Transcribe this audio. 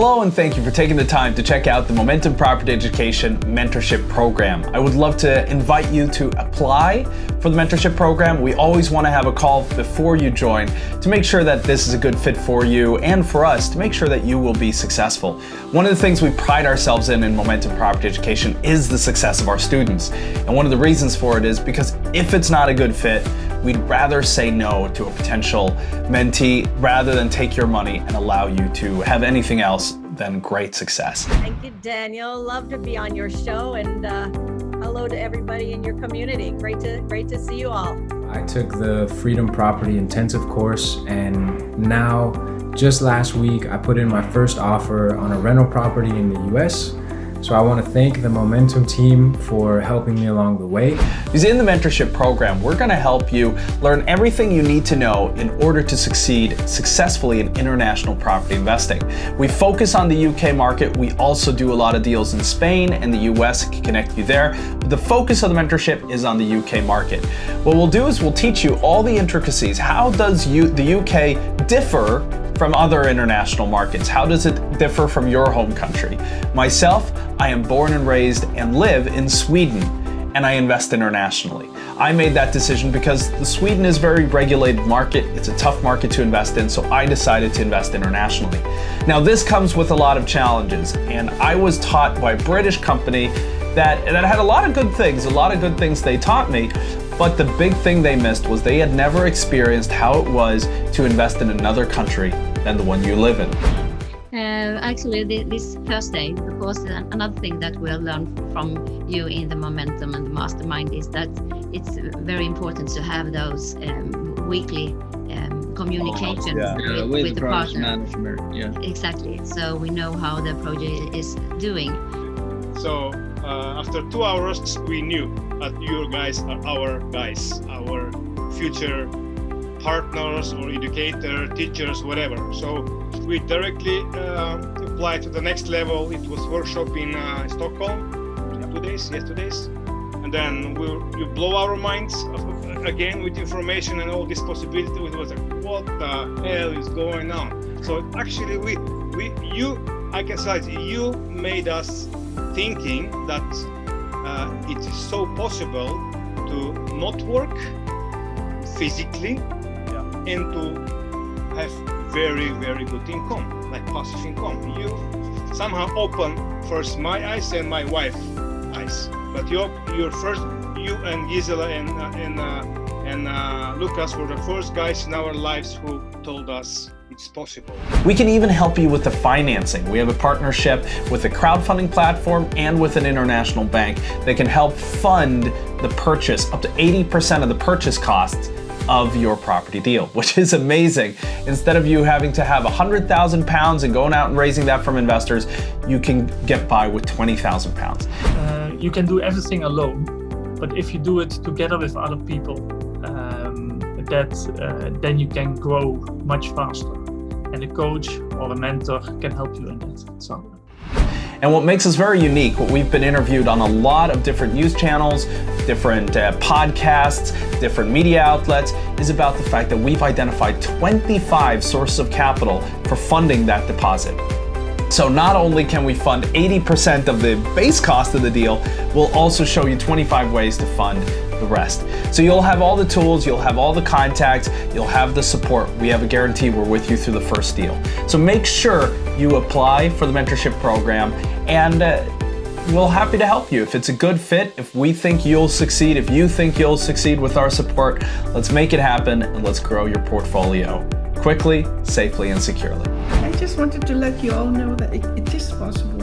Hello and thank you for taking the time to check out the Momentum Property Education Mentorship Program. I would love to invite you to apply for the mentorship program. We always want to have a call before you join to make sure that this is a good fit for you and for us to make sure that you will be successful. One of the things we pride ourselves in Momentum Property Education is the success of our students. And one of the reasons for it is because if it's not a good fit, we'd rather say no to a potential mentee rather than take your money and allow you to have anything else than great success. Thank you, Daniel. Love to be on your show, and hello to everybody in your community. Great to see you all. I took the Freedom Property Intensive course, and now just last week I put in my first offer on a rental property in the US. So I want to thank the Momentum team for helping me along the way. Because in the mentorship program, we're going to help you learn everything you need to know in order to succeed successfully in international property investing. We focus on the UK market. We also do a lot of deals in Spain and the US, can connect you there. But the focus of the mentorship is on the UK market. What we'll do is we'll teach you all the intricacies. How does the UK differ from other international markets? How does it differ from your home country? Myself, I am born and raised and live in Sweden, and I invest internationally. I made that decision because Sweden is a very regulated market. It's a tough market to invest in, so I decided to invest internationally. Now this comes with a lot of challenges, and I was taught by a British company that had a lot of good things they taught me, but the big thing they missed was they had never experienced how it was to invest in another country than the one you live in. Actually, this Thursday, because another thing that we'll learn from you in the Momentum and the Mastermind is that it's very important to have those weekly communications with the partner. Yeah. Exactly. So we know how the project is doing. So after 2 hours, we knew that you guys are our guys, our future partners or educator, teachers, whatever. So we directly applied to the next level. It was workshop in Stockholm, 2 days, and then you blow our minds again with information and all this possibility. It was like, what the hell is going on? So actually, I can say you made us thinking that it is so possible to not work physically and to have very, very good income, like passive income. You somehow open first my eyes and my wife's eyes, but you and Gisela and Lucas were the first guys in our lives who told us it's possible. We can even help you with the financing. We have a partnership with a crowdfunding platform and with an international bank that can help fund the purchase up to 80% of the purchase costs of your property deal, which is amazing. Instead of you having to have £100,000 and going out and raising that from investors, you can get by with £20,000. You can do everything alone, but if you do it together with other people, then you can grow much faster. And a coach or a mentor can help you in that. And what makes us very unique, what we've been interviewed on a lot of different news channels, different podcasts, different media outlets, is about the fact that we've identified 25 sources of capital for funding that deposit. So not only can we fund 80% of the base cost of the deal, we'll also show you 25 ways to fund the rest. So you'll have all the tools, you'll have all the contacts, you'll have the support. We have a guarantee we're with you through the first deal. So make sure you apply for the mentorship program, and we're happy to help you. If it's a good fit, if we think you'll succeed, if you think you'll succeed with our support, let's make it happen and let's grow your portfolio quickly, safely, and securely. I just wanted to let you all know that it is possible.